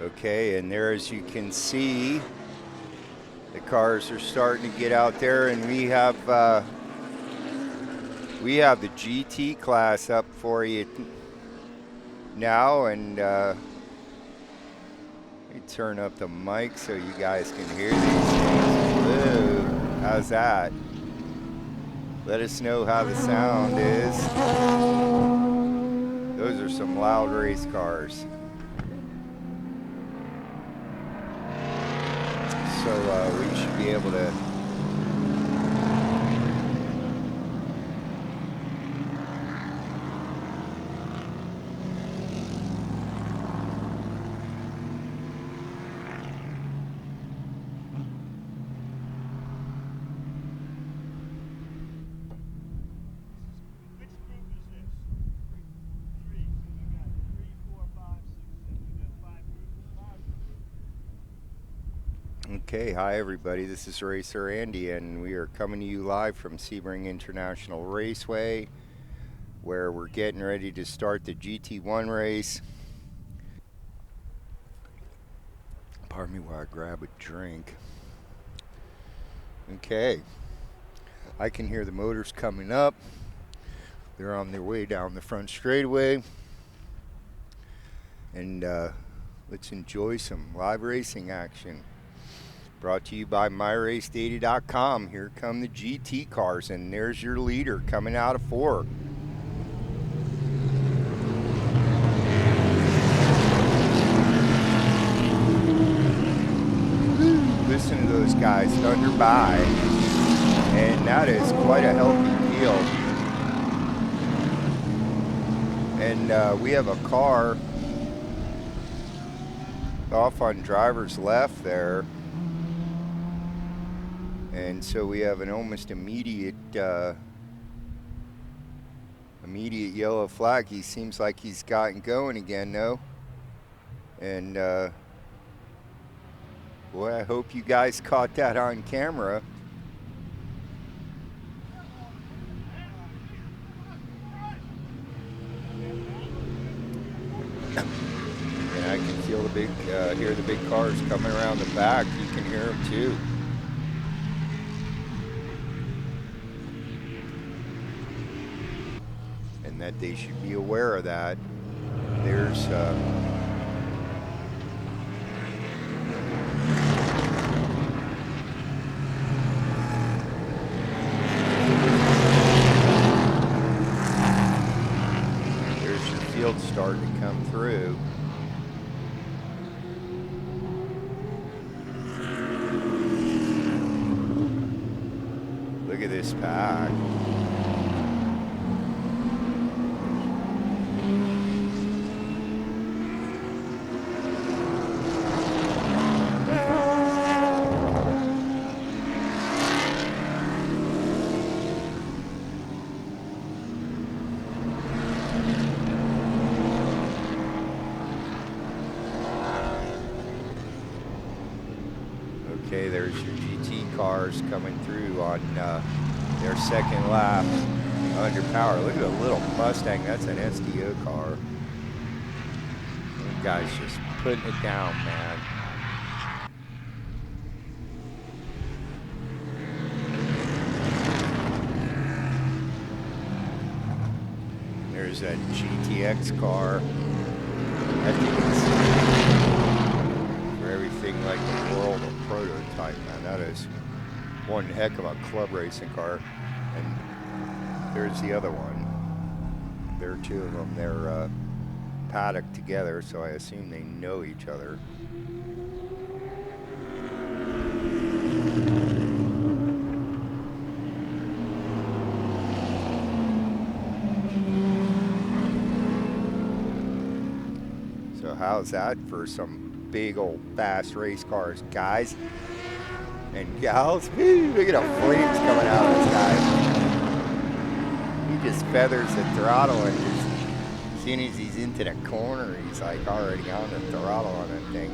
Okay, and there, as you can see, the cars are starting to get out there, and we have the GT class up for you now, and let me turn up the mic so you guys can hear these things. Whoa, how's that? Let us know how the sound is. Those are some loud race cars. So we should be able to Okay, hi everybody, this is Racer Andy, and we are coming to you live from Sebring International Raceway, where we're getting ready to start the GT1 race. Pardon me while I grab a drink. Okay, I can hear the motors coming up. They're on their way down the front straightaway, and let's enjoy some live racing action. Brought to you by MyRaceData.com. Here come the GT cars, and there's your leader coming out of 4. Listen to those guys thunder by, and that is quite a healthy field. And we have a car off on driver's left there. And so we have an almost immediate yellow flag. He seems like he's gotten going again, though. And boy, I hope you guys caught that on camera. And I can feel the big, hear the big cars coming around the back. You can hear them too. And that they should be aware of that. There's your field starting to come through. Look at this pack. Okay, there's your GT cars coming through on their second lap under power. Look at the little Mustang. That's an SDO car. That guy's just putting it down, man. There's that GTX car. I think it's for everything like the world of prototype, man. That is one heck of a club racing car. And there's the other one. There are 2 of them. They're paddocked together, so I assume they know each other. So how's that for some big old fast race cars, guys and gals? Woo, look at the flames coming out of this guy. He just feathers the throttle, and just, as soon as he's into the corner, he's like already on the throttle on that thing.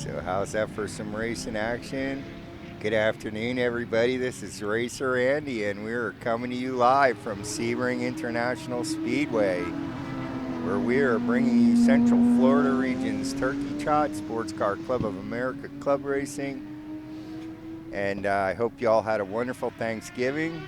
So how's that for some racing action? Good afternoon, everybody. This is Racer Andy, and we're coming to you live from Sebring International Speedway, where we are bringing you Central Florida region's Turkey Trot Sports Car Club of America Club Racing. And I hope you all had a wonderful Thanksgiving.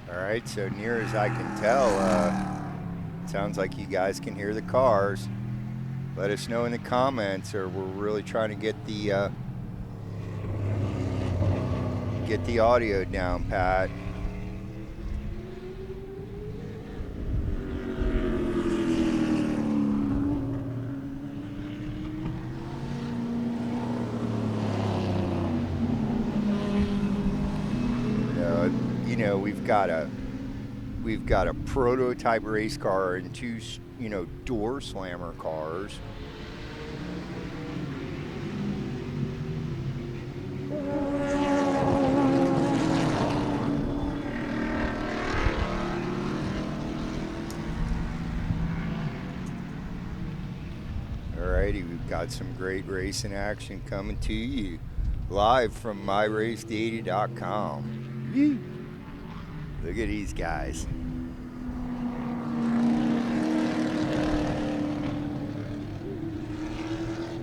Alright, so near as I can tell, sounds like you guys can hear the cars. Let us know in the comments, or we're really trying to get the audio down pat. You know, we've got a prototype race car and two, door slammer cars. Alrighty, we've got some great racing action coming to you live from myracedata.com. Woo! Look at these guys.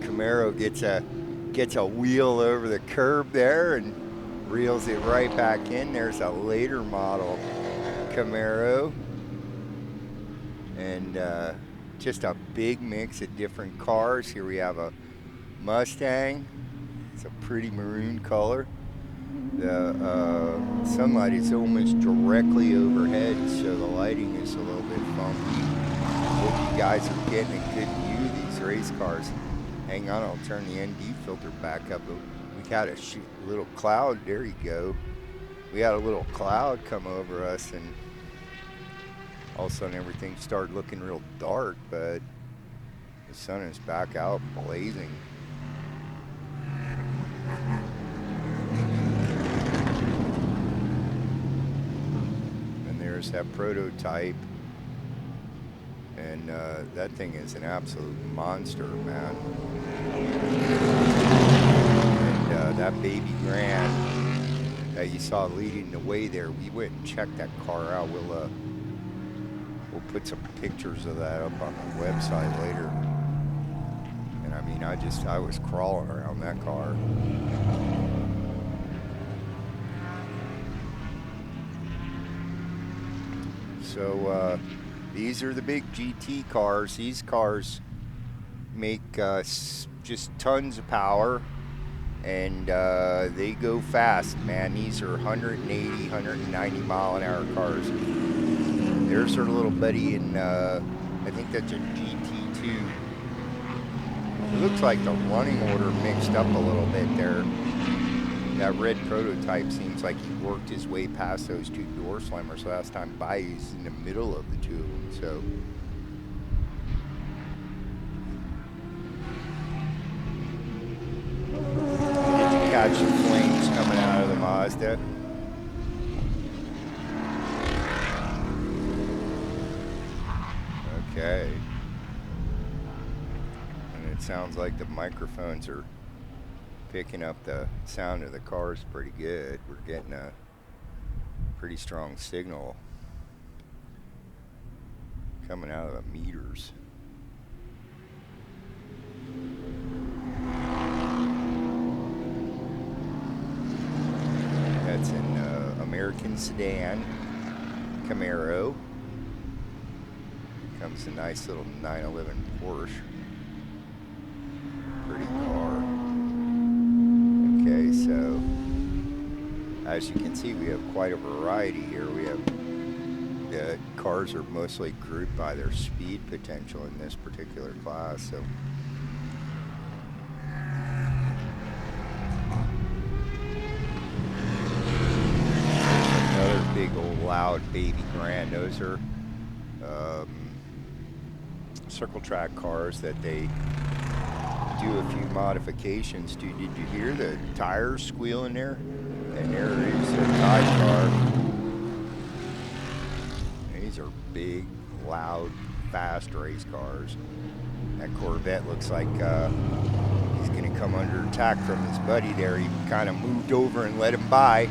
Camaro gets a wheel over the curb there and reels it right back in. There's a later model Camaro. And just a big mix of different cars. Here we have a Mustang. It's a pretty maroon color. The sunlight is almost directly overhead, so the lighting is a little bit funky. Hope you guys are getting a good view of these race cars. Hang on, I'll turn the ND filter back up. We had a little cloud. There you go. We had a little cloud come over us, and all of a sudden everything started looking real dark, but the sun is back out blazing. There's that prototype, and that thing is an absolute monster, man. And that baby Grand that you saw leading the way there, we went and checked that car out. We'll put some pictures of that up on the website later. And I mean, I was crawling around that car. So these are the big GT cars. These cars make just tons of power, and they go fast, man. These are 180, 190 mile an hour cars. There's our little buddy in, I think that's a GT2. It looks like the running order mixed up a little bit there. That red prototype seems like he worked his way past those two door slammers last time by. He's in the middle of the two of them, so. Did you catch the flames coming out of the Mazda? Okay. And it sounds like the microphones are picking up the sound of the cars pretty good. We're getting a pretty strong signal coming out of the meters. That's an American sedan Camaro. Comes a nice little 911 Porsche. Pretty car. Okay, so as you can see, we have quite a variety here. We have the cars are mostly grouped by their speed potential in this particular class. So another big old loud baby grand. Those are circle track cars that they do a few modifications to. Did you hear the tires squealing there? And there is a tie car. These are big, loud, fast race cars. That Corvette looks like he's going to come under attack from his buddy there. He kind of moved over and let him by.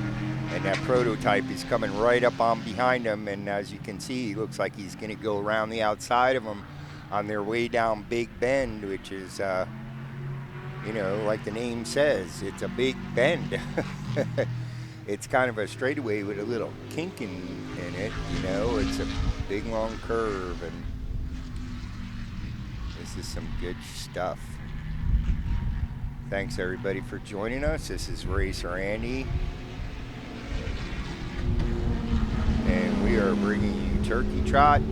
And that prototype is coming right up on behind him. And as you can see, he looks like he's going to go around the outside of him on their way down Big Bend, which is, you know, like the name says, it's a big bend. It's kind of a straightaway with a little kink in it, you know. It's a big, long curve, and this is some good stuff. Thanks, everybody, for joining us. This is Racer Andy, and we are bringing you Turkey Trot.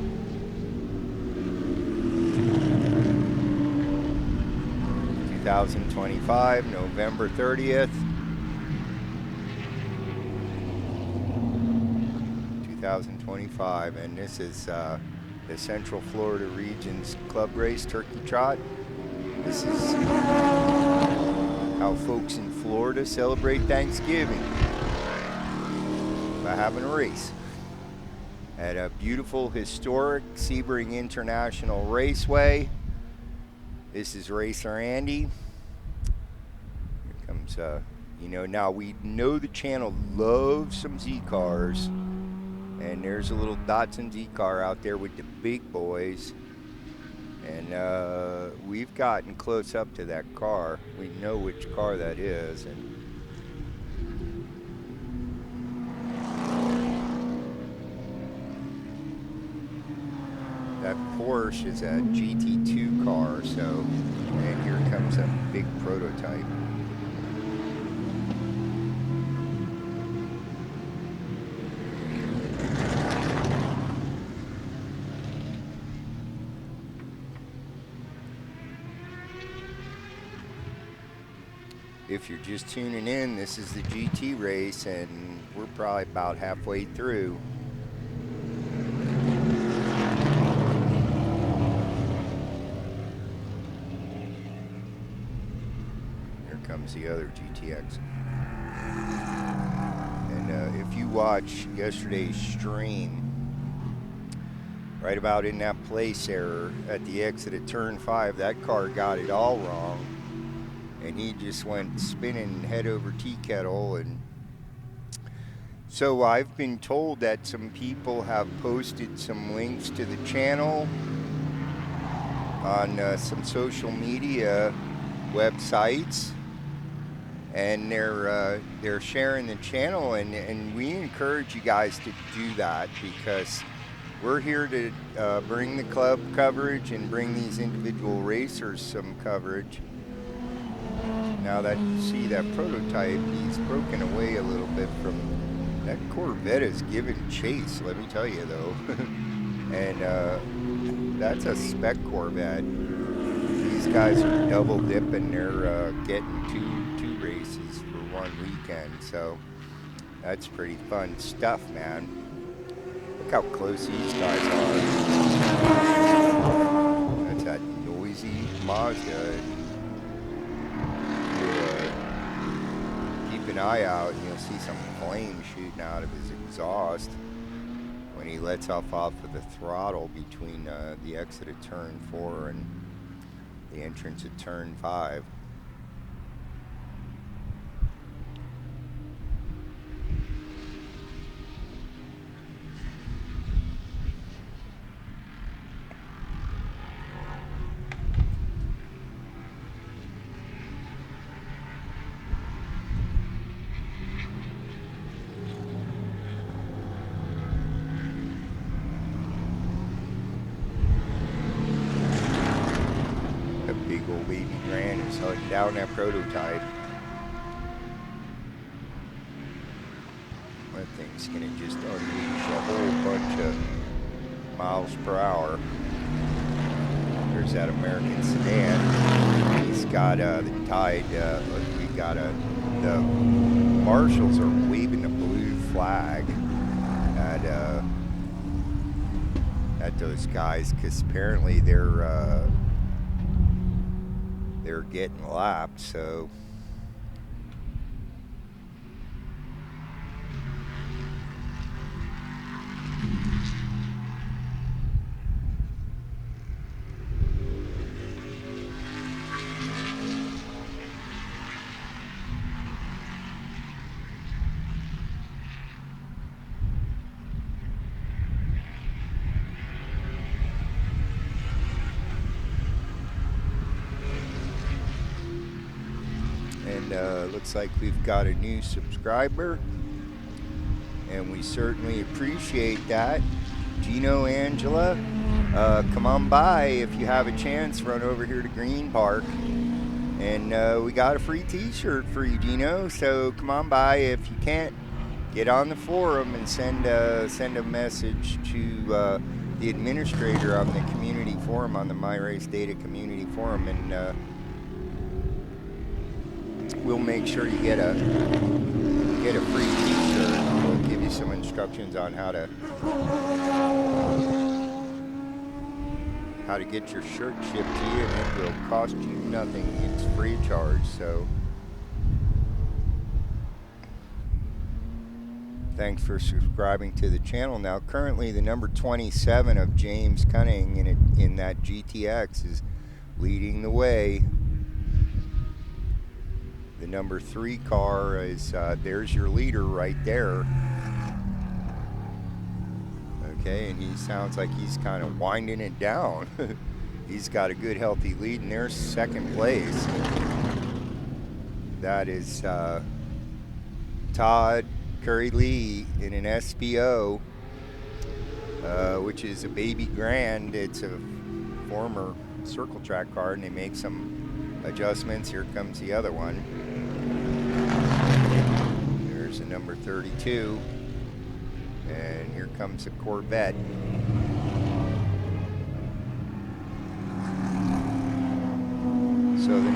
(2025) November 30th, 2025, and this is the Central Florida Region's Club Race Turkey Trot. This is how folks in Florida celebrate Thanksgiving by having a race at a beautiful, historic Sebring International Raceway. This is Racer Andy. Here comes, you know, now we know the channel loves some Z cars, and there's a little Datsun Z car out there with the big boys, and we've gotten close up to that car. We know which car that is, and that Porsche is a GT2 car, so, and here comes a big prototype. If you're just tuning in, this is the GT race, and we're probably about halfway through. Comes the other GTX. And if you watch yesterday's stream, right about in that place there at the exit of turn 5, that car got it all wrong, and he just went spinning head over tea kettle. And so I've been told that some people have posted some links to the channel on some social media websites, and they're sharing the channel, and we encourage you guys to do that, because we're here to bring the club coverage and bring these individual racers some coverage. Now that you see that prototype, he's broken away a little bit from that Corvette. Is giving chase, let me tell you though. And that's a spec Corvette. These guys are double dipping. They're getting two races for one weekend, so that's pretty fun stuff, man. Look how close these guys are. That's that noisy Mazda. Keep an eye out, and you'll see some flame shooting out of his exhaust when he lets off of the throttle between the exit of turn 4 and the entrance of turn 5. Down that prototype. That thing's gonna just unleash a whole bunch of miles per hour. There's that American sedan. He's got the Tide. We got the marshals are waving the blue flag at those guys because apparently they're getting lapped. So. And looks like we've got a new subscriber, and we certainly appreciate that. Gino, Angela, come on by if you have a chance. Run over here to Green Park, and we got a free T-shirt for you, Gino. So come on by. If you can't, get on the forum and send a message to the administrator on the community forum, on the My Race Data community forum, and we'll make sure you get a free T-shirt. We'll give you some instructions on how to get your shirt shipped to you, and it will cost you nothing. It's free of charge. So thanks for subscribing to the channel. Now, currently, the number 27 of James Cunning in that GTX is leading the way. The number 3 car is, there's your leader right there. Okay, and he sounds like he's kind of winding it down. He's got a good, healthy lead, and there's second place. That is Todd Curry Lee in an SPO, which is a baby grand. It's a former circle track car, and they make some adjustments. Here comes the other one. There's a number 32, and here comes a Corvette. So the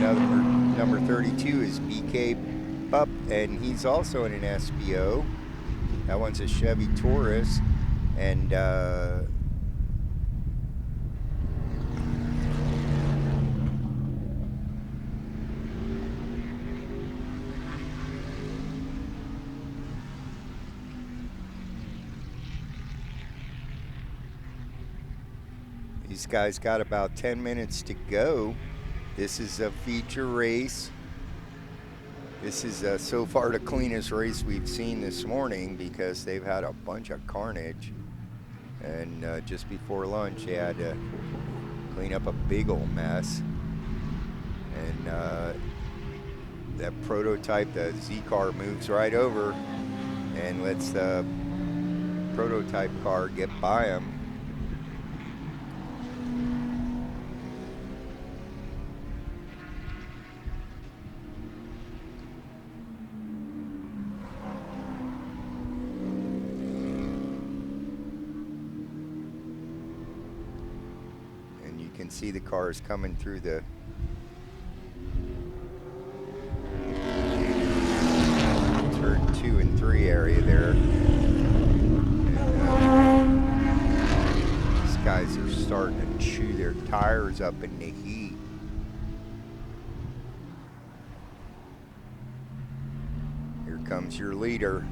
number 32 is BK Pup, and he's also in an SPO. That one's a Chevy Taurus, and these guys got about 10 minutes to go. This is a feature race. This is so far the cleanest race we've seen this morning because they've had a bunch of carnage. And just before lunch, they had to clean up a big old mess. And that prototype, the Z car, moves right over and lets the prototype car get by him. Can see the cars coming through the turn 2 and 3 area there. And, these guys are starting to chew their tires up in the heat. Here comes your leader.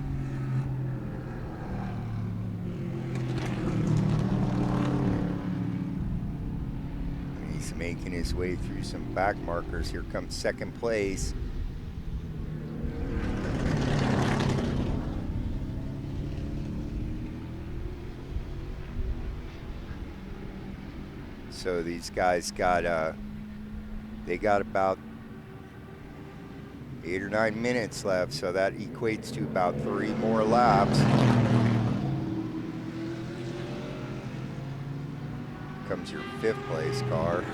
Making his way through some back markers. Here comes second place. So these guys got they got about 8 or 9 minutes left, so that equates to about 3 more laps. Comes your 5th place car.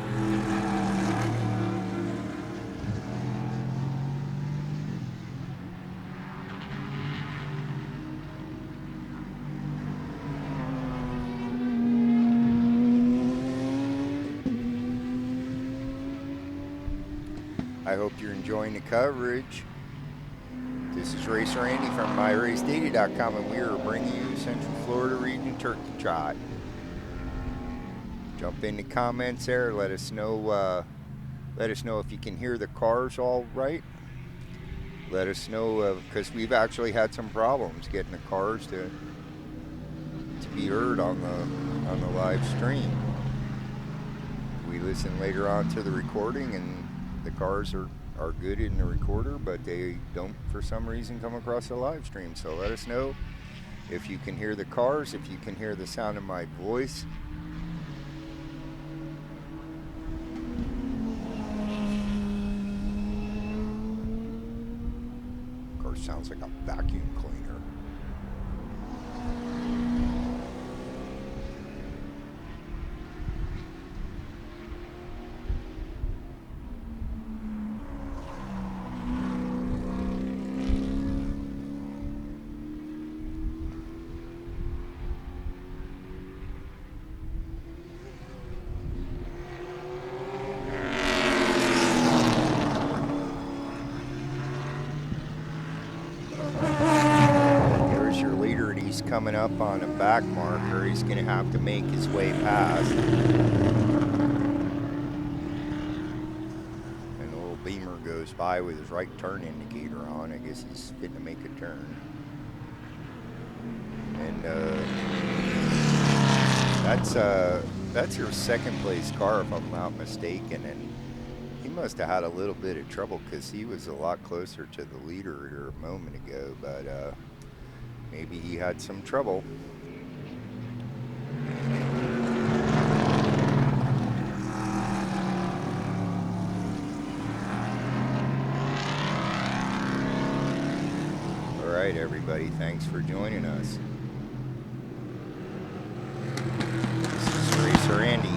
I hope you're enjoying the coverage. This is Racer Andy from MyRaceData.com, and we are bringing you Central Florida Region Turkey Trot. Jump in the comments there. Let us know. Let us know if you can hear the cars all right. Let us know because we've actually had some problems getting the cars to be heard on the live stream. We listen later on to the recording, and the cars are good in the recorder, but they don't for some reason come across the live stream. So let us know if you can hear the cars, if you can hear the sound of my voice. Car sounds like a vacuum cleaner. Coming up on a back marker, he's going to have to make his way past. And the little beamer goes by with his right turn indicator on. I guess he's fitting to make a turn. And that's your second place car, if I'm not mistaken. And he must have had a little bit of trouble because he was a lot closer to the leader here a moment ago, but maybe he had some trouble. All right, everybody, thanks for joining us. This is Racer Andy.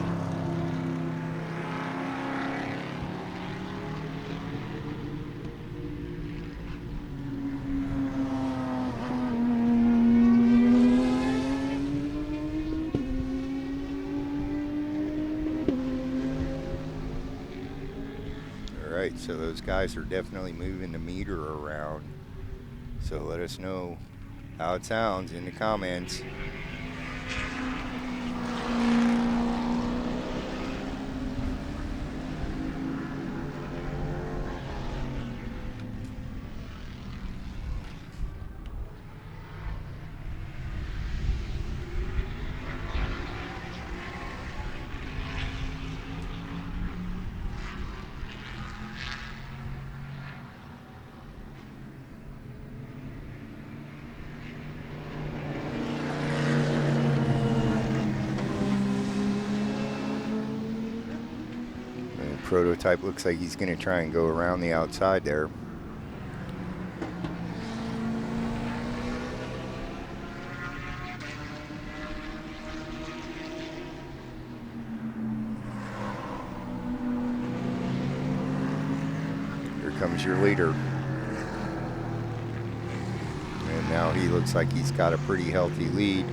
So those guys are definitely moving the meter around. So let us know how it sounds in the comments. Prototype looks like he's going to try and go around the outside there. Here comes your leader. And now he looks like he's got a pretty healthy lead.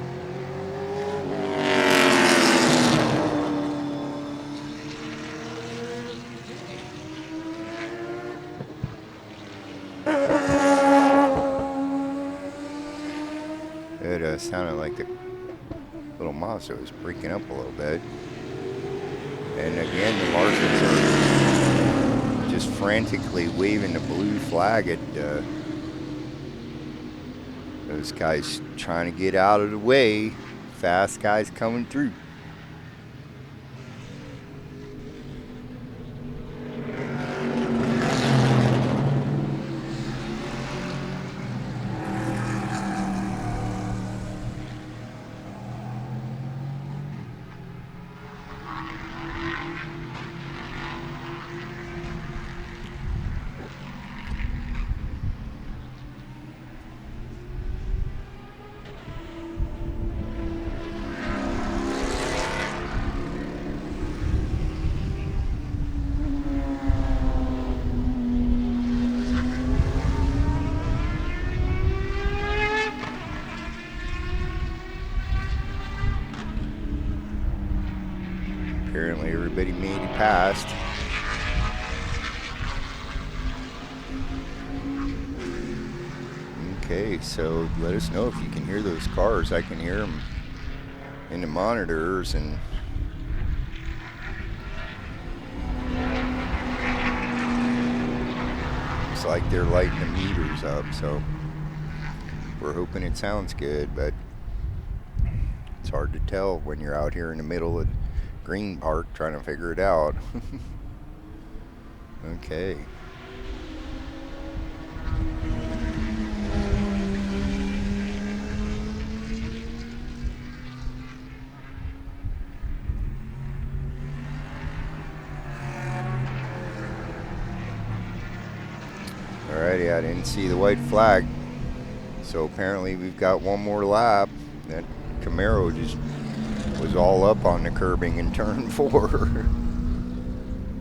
It sounded like the little Mazda was breaking up a little bit. And again, the marshals are just frantically waving the blue flag at those guys trying to get out of the way. Fast guys coming through. Apparently everybody made it past. Okay, so let us know if you can hear those cars. I can hear them in the monitors, and it's like they're lighting the meters up, so we're hoping it sounds good, but it's hard to tell when you're out here in the middle of Green Park trying to figure it out. Okay. Alrighty, I didn't see the white flag. So apparently we've got one more lap. That Camaro just was all up on the curbing in turn 4.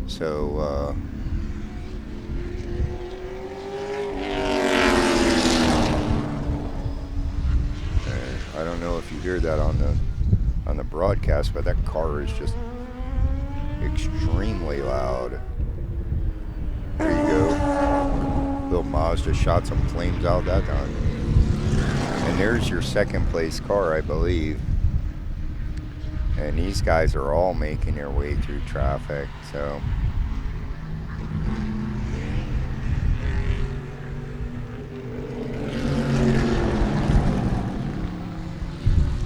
So, I don't know if you hear that on the broadcast, but that car is just extremely loud. There you go. Little Mazda shot some flames out that time. And there's your second place car, I believe. And these guys are all making their way through traffic, so.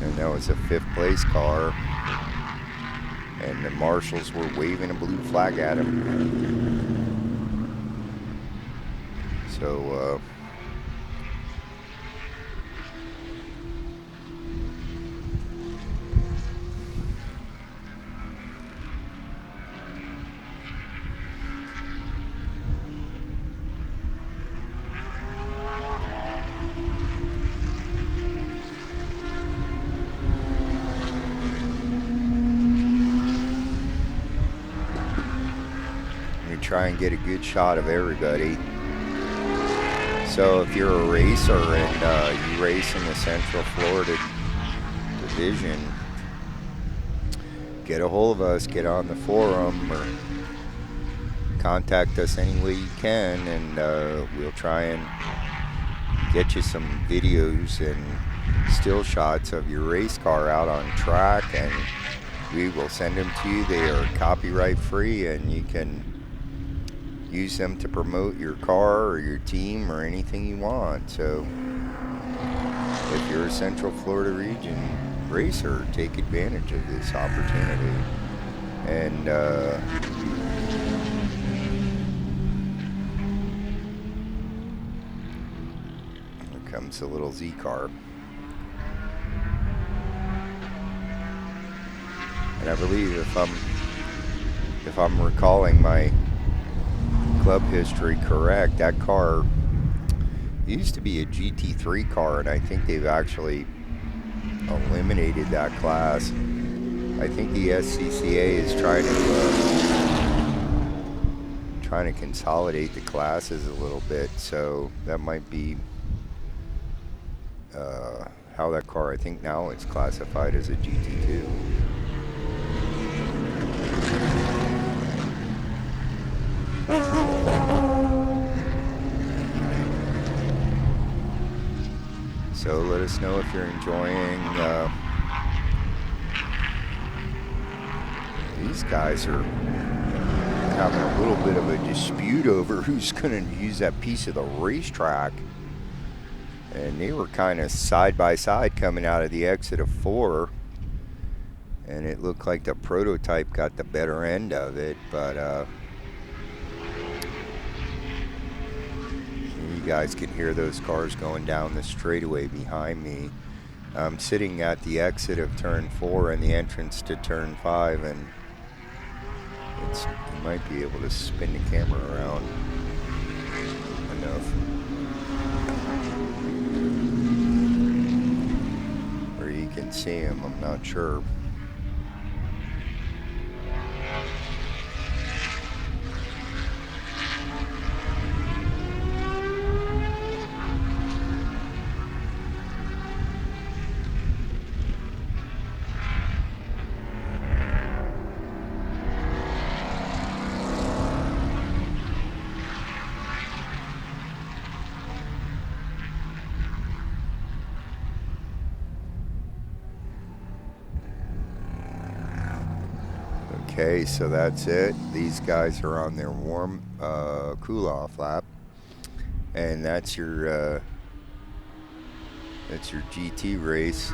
And that was a 5th place car. And the marshals were waving a blue flag at him. So, try and get a good shot of everybody. So if you're a racer and you race in the Central Florida division, get a hold of us, get on the forum, or contact us any way you can, and we'll try and get you some videos and still shots of your race car out on track, and we will send them to you. They are copyright free, and you can use them to promote your car or your team or anything you want. So if you're a Central Florida region racer, take advantage of this opportunity. And here comes the little Z car. And I believe if I'm recalling my club history correct, that car used to be a GT3 car, and I think they've actually eliminated that class. I think the SCCA is trying to consolidate the classes a little bit, so that might be how that car, I think now it's classified as a GT2. So let us know if you're enjoying. These guys are having a little bit of a dispute over who's going to use that piece of the racetrack. And they were kind of side by side coming out of the exit of 4. And it looked like the prototype got the better end of it, but you guys can hear those cars going down the straightaway behind me. I'm sitting at the exit of turn 4 and the entrance to turn 5, and you might be able to spin the camera around enough where you can see them. I'm not sure. Okay, so that's it. These guys are on their warm cool-off lap, and that's your GT race.